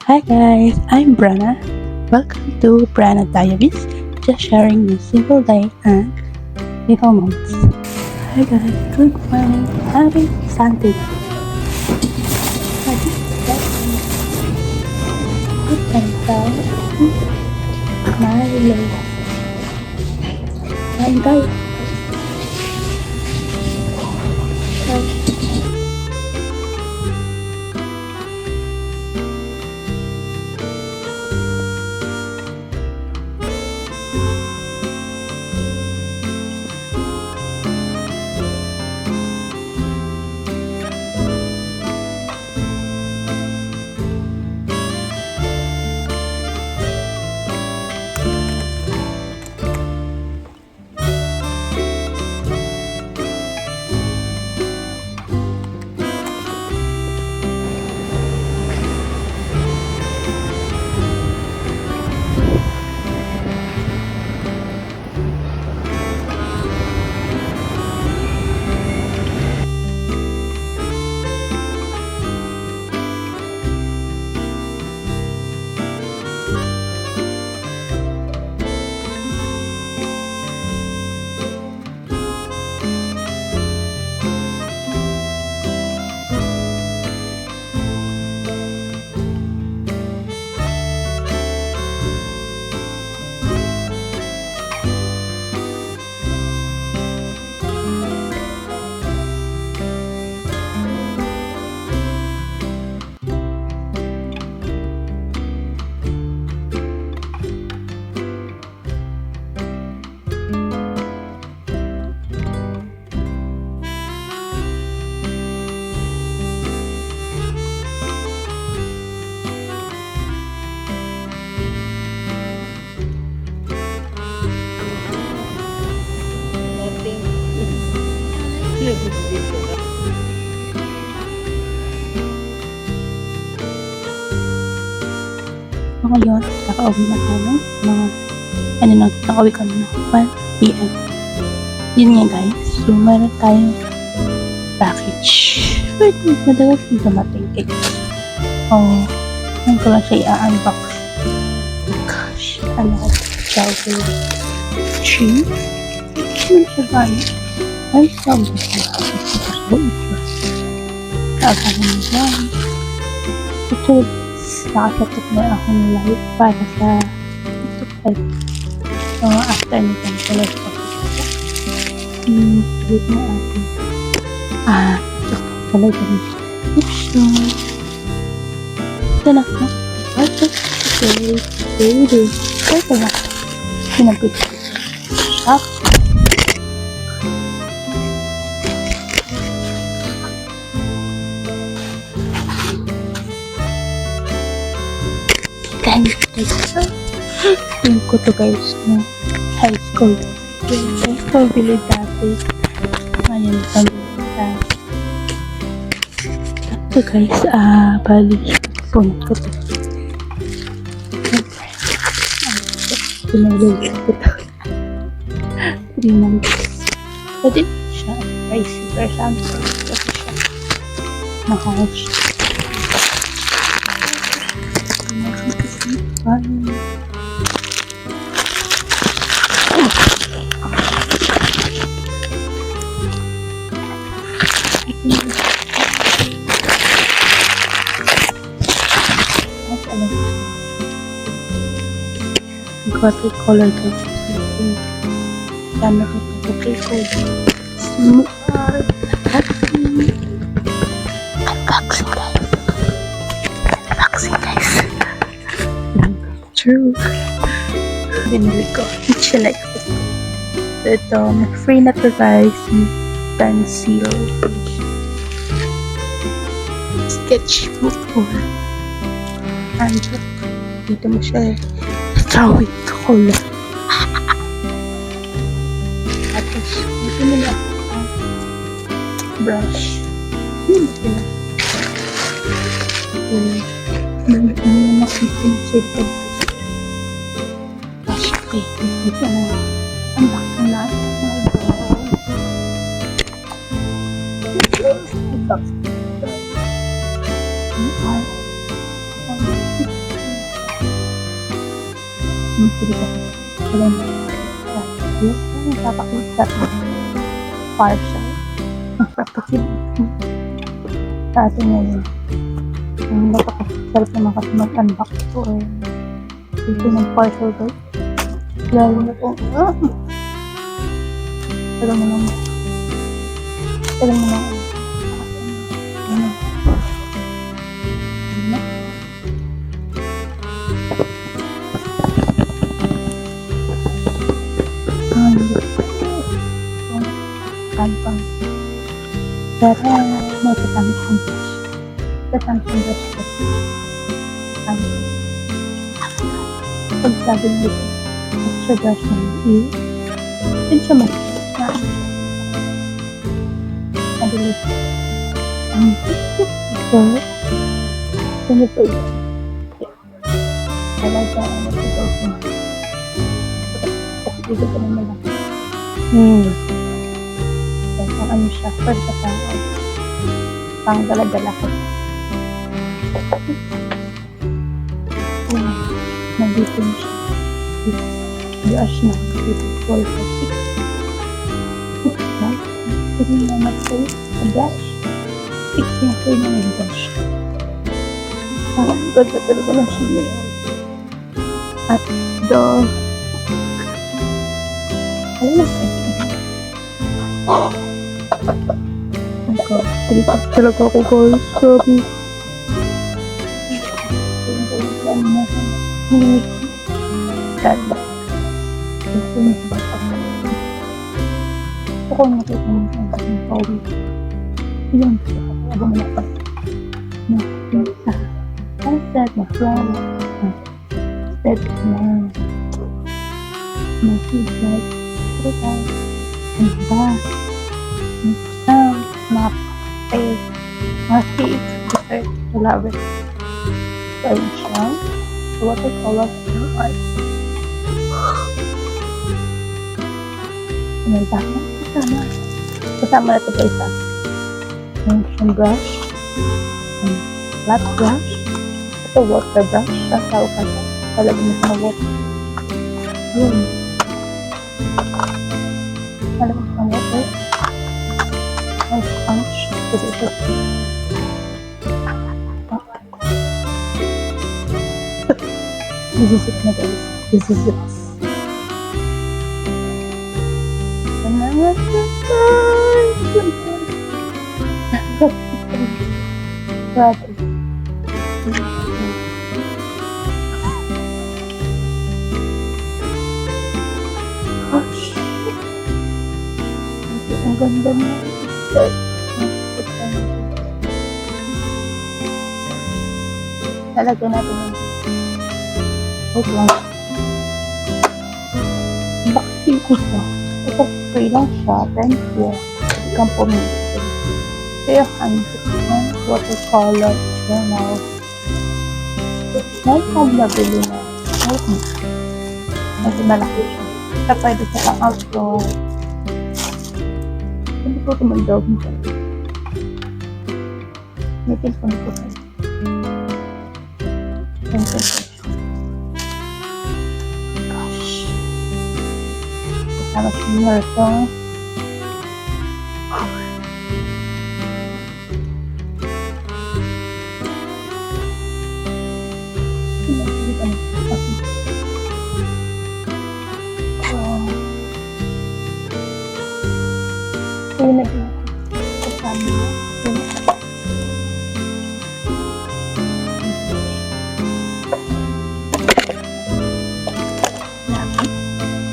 Hi guys, I'm Brana. Welcome to Brana Diaries, just sharing the simple day and little moments. Hi guys, good morning. Happy Sunday. Happy Sunday. Good time. Milo. Kain tayo. So ngayon, nakauwi na kami. Nakauwi kami na 1 p.m. Yun nga guys, so meron tayong package. Wait, madalas yung dumating cake. Ngayon ko lang siya i-unbox. Gosh, ano ka? Chocolate cheese? Ano siya ba? Ay, sabi ko. So, ito. Kakaroon mo dyan. Ito, nakasatot na ako ng live para sa TikTok. So, after nito, tuloy ko. Tuloy mo atin. TikTok talaga rin siya. So, ito na ako. Ito na. Sinapit ko. Shop. Yung ko to guys no high school. High school bilid dati. Ngayon pabili sa ito guys, bali punot ko to. Pinaglag ko to. Pwede siya pricey or something. Kasi siya nakawatch. Watercolor guys. Dami ko ito watercolor. Unboxing guys. True. Binili ko. Chilek ko. Ito, free na to guys. Pencil. Sketchbook or handbook. Dito mo siya drawing color. Tapos, dito nila brush. Makikita na sila. Brush, okay. Ito na. Ang bak na lahat. Ito. Hindi ko alam yung papakita parcel. Napakasipin sa atin ngayon. Ang napakasarap naman kasi mag-unbox ko eh. Dito ng parcel guys. Lalo na po. Tagal mo lang. Tagal mo lang. Album. Pero may katamit ang brush. Katamit ang brush ko. Pag sabi nito, extra brush na yung din siya mag-brush na. Nabilis. Ang ito. Ganito yun. Talaga, ano ito ko. Dito ko naman lang. Ano siya, first siya pang dala-dala ko. Nandito na siya. Brush na. Dito, 12 or 6. 6 na. Hindi na mag-save sa brush. 6 na ko yung brush. Parang ganda talaga lang siya niya. At do alam na Tripod talaga ako guys. Sabi. Ako nakita mo ang pawis. Iyon siya. Ako mo na pa. Nakita. Ang set na flower. Set na. Nakita. Nakita. Nakita. Makita. I love it. So, yun siya. So, watercolor art. Kasama na ito pa isa. Yung brush. Flat brush. Ito water brush. Kasaw ka siya. Talagyan mo sa water. Yun. Talagyan mo sa water. May sponge. Ito. This is it na guys. This is it. Grabe. Gosh. Ang ganda na. Lalagyan natin yung wait lang. Bakit ko siya? Ito free lang siya. Thank you. Ikang pumili. Kaya handbook ng watercolor journal. May nabili na. Medyo malaki siya. Ito pwede sa lang outdoor. Hindi ko tumandog nito. May pinpun ko siya. Thank you. Sama siya ito. Ayun na din. Kasama na.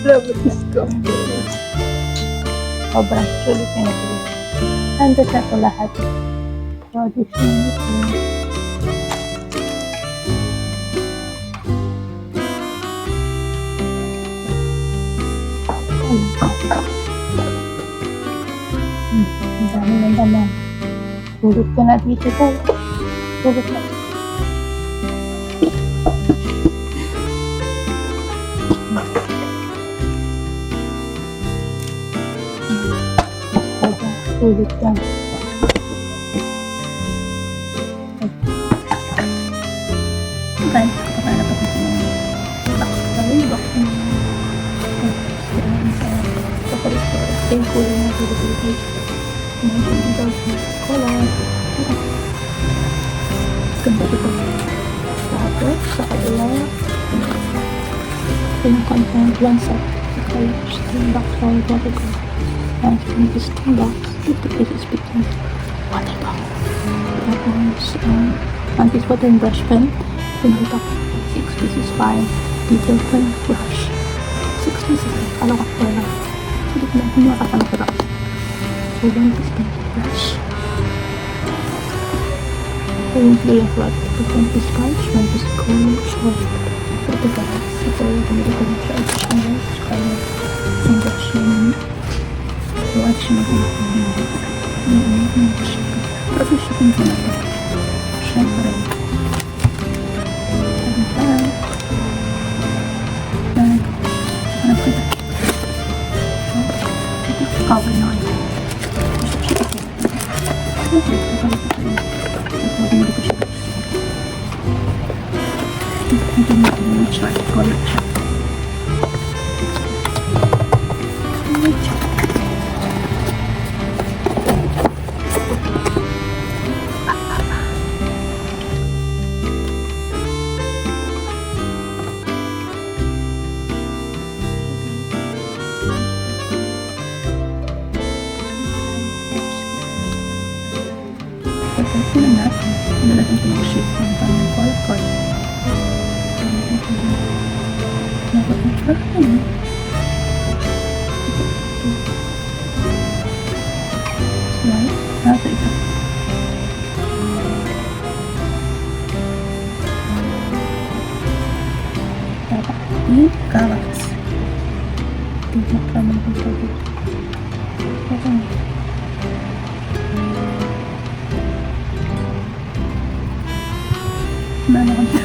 Love this combo. Sobrang sulit na ito. Handa na ito lahat. Audition ito. Ang dami ng dama. Tulog ka na dito tayo. Tulog ka. Tulog ka. Bakit? Kapag napapit mo. Bakit? ko guys. Imagine dito, color. Ganda dito. Tapos, sa kabila, yung content lang sa colors. Yung box for watercolor. And this box, 50 pesos between watercolor. Tapos, this water and brush pen. Pinito, 6 pieces fine. Detail pen, brush. 6 pieces. Alam ko pa lang. Hindi ko na humakapang ko lang. So, 1 piece pen, brush. Yung play of what? 1 piece sponge, 1 piece color, short. So, ito ka. Ito yung pumili ko ng short. Kaya, yung brush yung so, at siya mag-iipin. Yung shipping. Kasi shipping ko na ito. Siyempre. Cover na kayo. Hindi ko siya. Ito na yung short color siya. Ito na natin. Nalagyan ko yung shape ng pang color card. Slide. Nasa ito. Dapat yung carrots. Tingnan ka naman ito dito. Okay. Mana ko dito.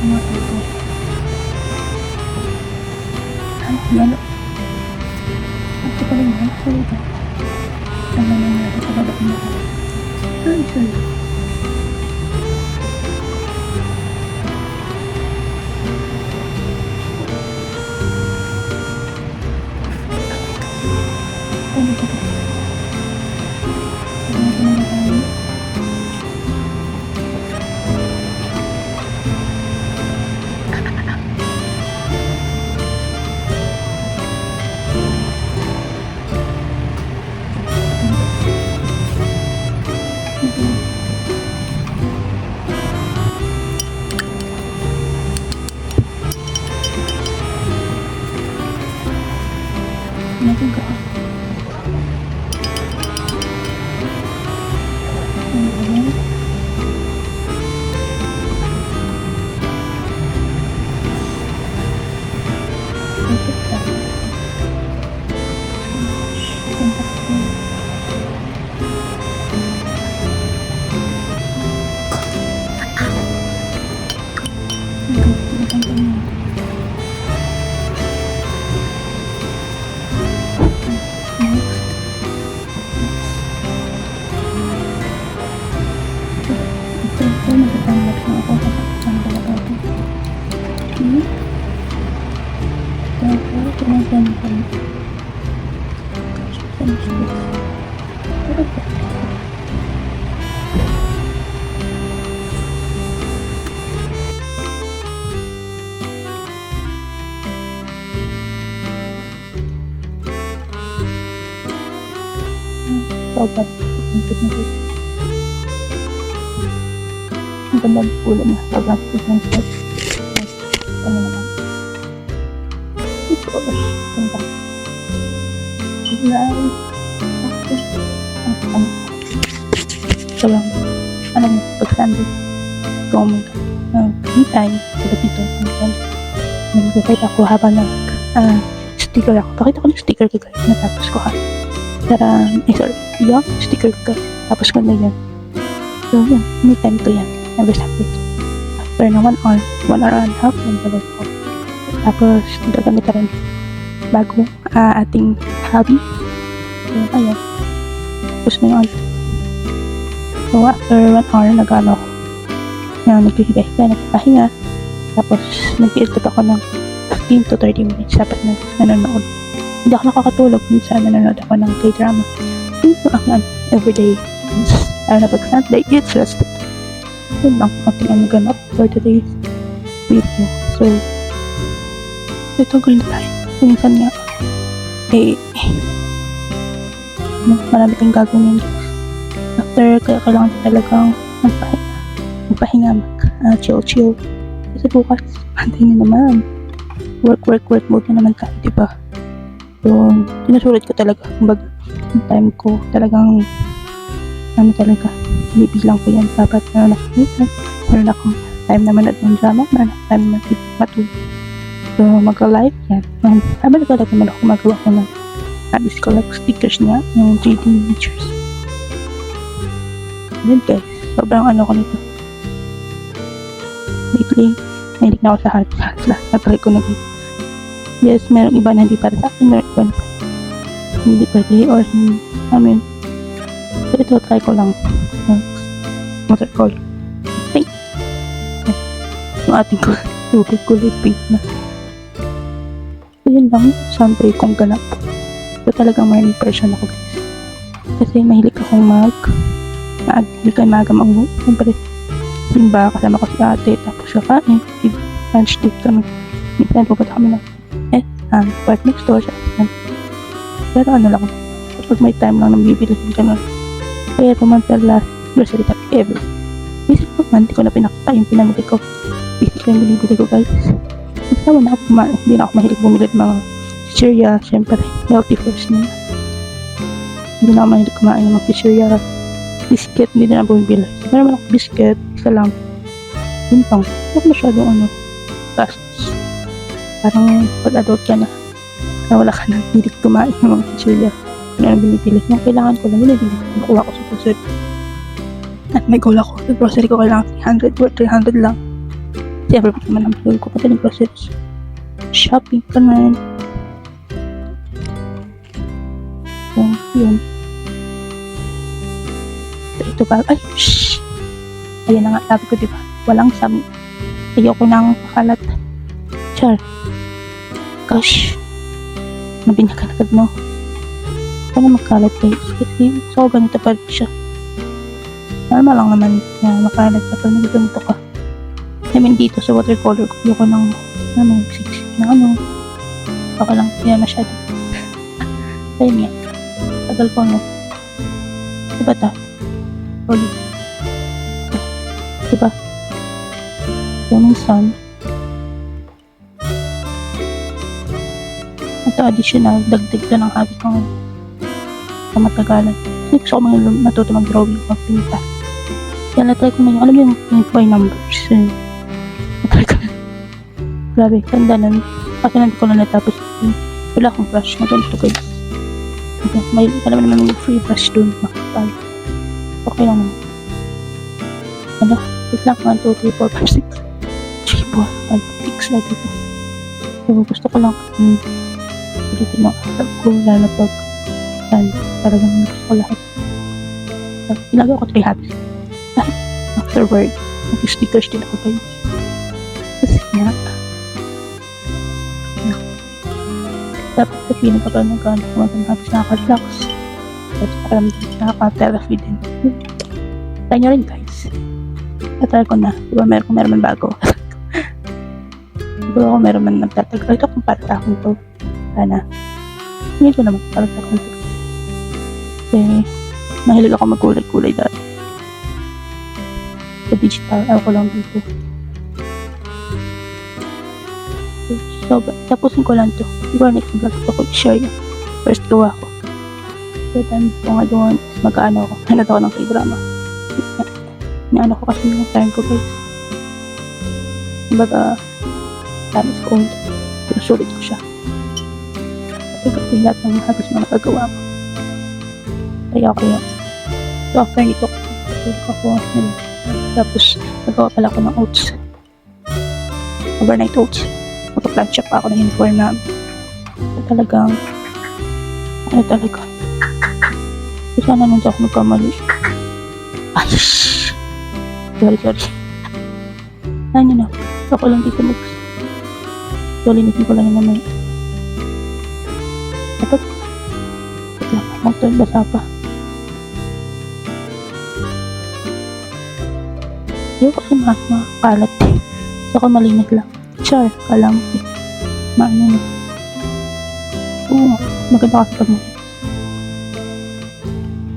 Ano ito? Yellow. Ito pala yun. Sorry ito. Ano na natin sa baba na ito. Sorry. Ano ito? Ano ito na tayo? Natin ka. Nagtatanggap na ako ang talaga ito. Tapos, tumagan ko. Sobat, untuk nito. Ang ganda ng pula niya. Sobrang ng set. Ano naman. Ito. Ganda. Kulay. Ano. Sobrang. Ano mo. Pag-standard. Comment. Me time. Sabi dito. Nag-report ako habang sticker ako. Pakita ko ng sticker ko guys. Natapos ko ha. Sorry. Yung sticker ko. Tapos ko na yan. So yun. Me time to yan. Never stop it. After na 1 hour, 1 hour and a half, nagdawag ko. Tapos, gagamit na rin bago ating hobby. So, ayan. Tapos na yun. So, after 1 hour, nag-ano ako. Naghihiga-higa, nagpapahinga. Tapos, nag-i-edit ako ng 15 to 30 minutes dapat na nanonood. Hindi ako nakakatulog minsan nanonood ako ng K-drama. Ito ang everyday. Lalo na pag Sunday, it's just yun lang ating ganap for today's video. So, ito green tayo. Minsan nga, marami tayong gagawin. After, kaya kailangan talagang magpahinga, chill. Kasi bukas, pantay na naman. Work mode na naman tayo, diba? So, sinusulit ko talaga. Kumbaga, yung time ko talagang, binibilang ko yan. Dapat meron akong time na manood ng drama, meron akong time na matulog. So, mag-live yan. Habang naglalagay naman ako magawa ko ng habis ko like stickers niya, yung 3D miniatures. Yun guys, sobrang ko nito. Lately, mahilig na ako sa hard na-try ko na guys. Yes, meron iba na hindi para sa akin, meron iba na hindi pwede or hindi namin. So, ito, try ko lang. Watercolor. Pink. Yung ating tubig kulay pink na. So, yun lang. Siyempre, kung ganap. So, talagang morning person ako guys. Kasi mahilig akong mahilig kayo maaga mag-uwi. Siyempre, simba, kasama ko si ate. Tapos kakain. Lunch date kami. Minsan, pupunta kami ng park next door. Pero lang. Kapag may time lang nang bibili ka nun. Kaya pumunta last grocery tag ever. Isip ko man, hindi ko na pinakita yung pinamili ko. Isip ko yung binibili ko guys. Nasawa na ako hindi na ako mahilig bumili ng mga chichirya. Siyempre, healthy first niya. Hindi na ako mahilig kumain ng mga chichirya. Biscuit, hindi na bumibili. So, meron ako biscuit, isa lang. Yun lang. Huwag masyadong gastos. Parang pag-adult ka na. Kaya wala ka na hilig kumain ng mga chichirya. Kung ano binibili. Yung kailangan ko lang, binibili. Nakuha ko sa grocery. At may goal ako. Sa grocery ko kailangan 300 or 300 lang. Kasi every month naman ang goal ko. Pati ng groceries. Shopping ka naman. So, yun. Ito pa. Ay, shhh! Ayan na nga. Sabi ko, diba? Walang sami. Ayoko nang makalat. Char. Gosh. Nabinyakanagad mo. Ano magkalat guys? Kasi so ganito pa rin siya. Normal lang naman na makalat kapag nagganito ka. I mean dito sa watercolor ko yung ko ng siksik na baka lang kaya masyado. Ayun nga. Tagal ko diba ta? Ulit. Diba? Yung minsan ito additional dagdag ka ng habit ng sa matagalan. Kasi gusto ko natuto mag-drawing o pinta. Kaya natry ko na yung, alam yung by numbers. Natry ko na. Grabe, ganda nun. Kasi nandito ko na natapos. Wala akong brush na ganito guys. Okay, may alam naman yung free brush dun. Makapal. Okay lang naman. Ano? Wait lang. 1, 2, 3, 4, 5, 6. 3, 4, 5, 6 na dito. So, gusto ko lang ulitin yung arap ko. Lalo pag talagang gusto ko lahat. So, ginagawa ko 3 habits. Kahit afterward, nag-stickers din ako guys. Kasi nga, dapat kasi nagkaroon ng mga habits nakaka-relax. At parang nakaka-therapy din. Try nyo rin guys. Natry ko na. Diba meron man bago. Diba ako meron man nagtatagal. Ito kung para sa akin to. Sana. Hindi ko naman para sa akin to. Kasi mahilig ako magkulay-kulay dati. Sa digital, ako lang dito. So, tapusin ko lang to. Siguro next vlog ito ko i-share yun. First gawa ko. So, then, kung ngayon, mag-ano ako. Hanad ako ng K-drama. Inaano ko kasi yung time ko guys. Kumbaga, time is gold. Sinusulit ko siya. Kasi lahat ng habis na nakagawa ko. Kaya ko yun. So after nito, tulog ako. Tapos, nagawa pala ako ng oats. Overnight oats. Magpa-plancha pa ako ng uniform namin. So talagang, talaga. So sana nung ako nagkamali. Ay, sorry. Ano na, ako lang dito So, linitin ko lang yun naman. Ito. Ito lang. Basa pa. Yung kasi makakalat eh. So ako malinis lang. Char, kala mo eh. Maano na. Oo, maganda kasi pag malinis.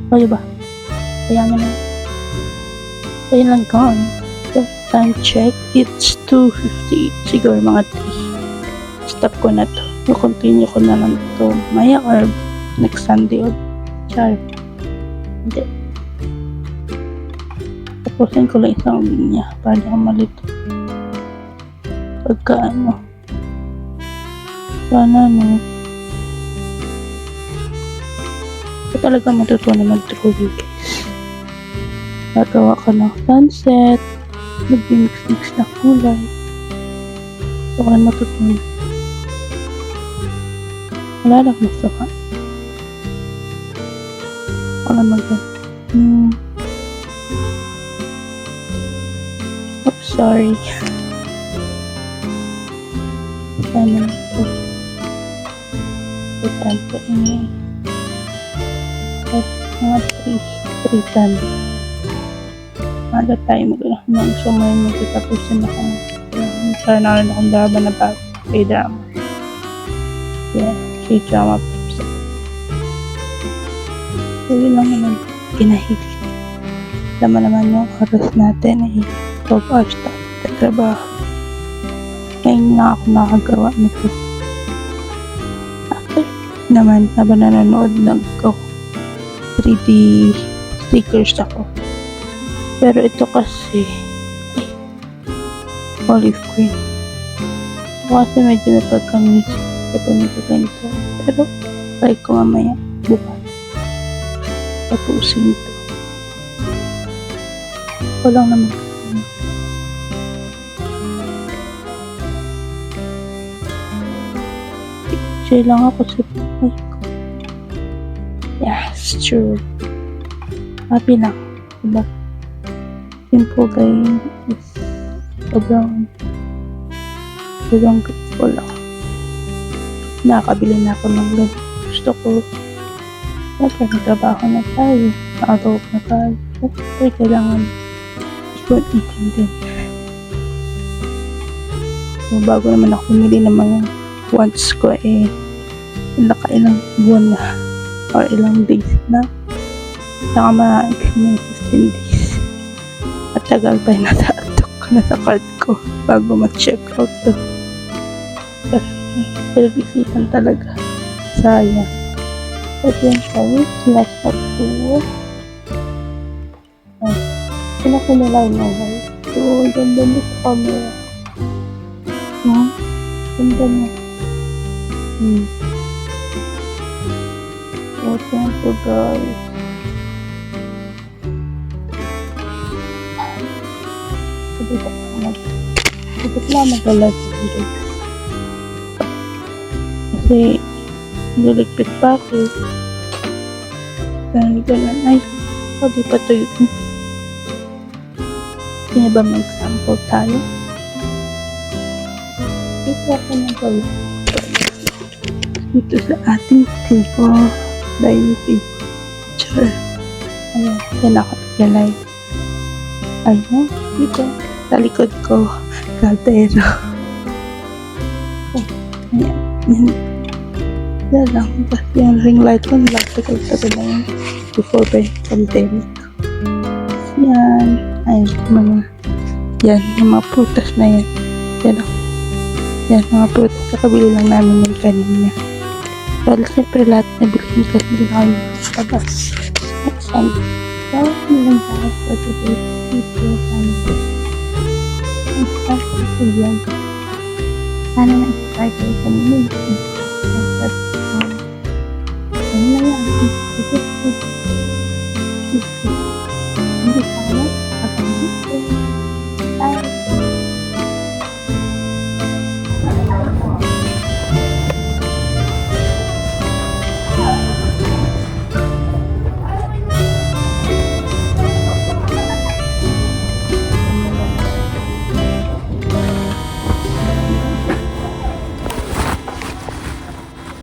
O diba? Kaya nga na. Kaya lang gone. So, time check. It's 2:58. Siguro mga 3. Stop ko na to. I-continue ko na lang to. Maya or next Sunday o. Char. Hindi. Tapusin ko lang isang linya para ako malito. Pagka ano. Sana no. Ito talaga matutunan mag-drawing guys. Gagawa ka ng sunset. Mag-mix na kulay. Ito ka na matutunan. Wala lang masama. Wala maganda. Oops, sorry. Sana ito. Putan ko ini. At mga 3 times. Ada tayo mag sumay magtatapusin ako. Sana na rin akong drama na bago. Kay drama. Yeah, si drama pops. So yun lang naman. Pinahilit. Tama naman yung oras natin ay 12 hours tayo sa trabaho. Ngayon na ako nakagawa nito. After naman, habang nanonood ako 3D stickers ako. Pero ito kasi olive green. Kasi medyo may pagkamisip kapag nito ganito. Pero try ko mamaya bukas. Tapusin ito. Walang naman. Picture lang ako sa buhay ko. Yes, true. Happy lang. Diba? Simple guy is sobrang grateful ako. Nakakabili na ako ng ganito. Gusto ko. Siyempre, nagtrabaho na tayo. Nakatawag na tayo. Siyempre, kailangan ikon-ikon din. So, bago naman ako pumili ng mga wants ko nakailang buwan na or ilang days na. Saka may 15 days. At tagal pa yung nasa-atok ko na sa card ko bago ma-check out to. Kasi, television talaga. Sayang. At yan tayo, last na po. Pinakunalay na nga. So, ang ganda mo sa camera. Ganda mo. So, thank you guys. Dito ko lang magalas dito. Kasi niligpit pa ako. Dahil ganun ay di pa ito yun. Hindi ba mag-sample tayo? Dito ako nagawa. Dito sa ating table. Dining table. Sure. Ayan. Yan ako nag-live. Ayan. Dito. Sa likod ko. Kaldero. Ayan. Yan. Yan lang. Kasi yung ring light ko nilagtagal na yun. Before pa yung pandemic. Yan. Ay, mga yan. Yung mga prutas na yan. Yan ako. Yan, mga prutas. Kakabili lang namin yung kanina. Well, siyempre lahat na bilhin kasi hindi na kami labas. Next Sunday. So, nilang tayo sa today. Dito, Sunday. Ang start ko sa vlog. Sana na-inspire kayo sa mga at ano na yan? Hindi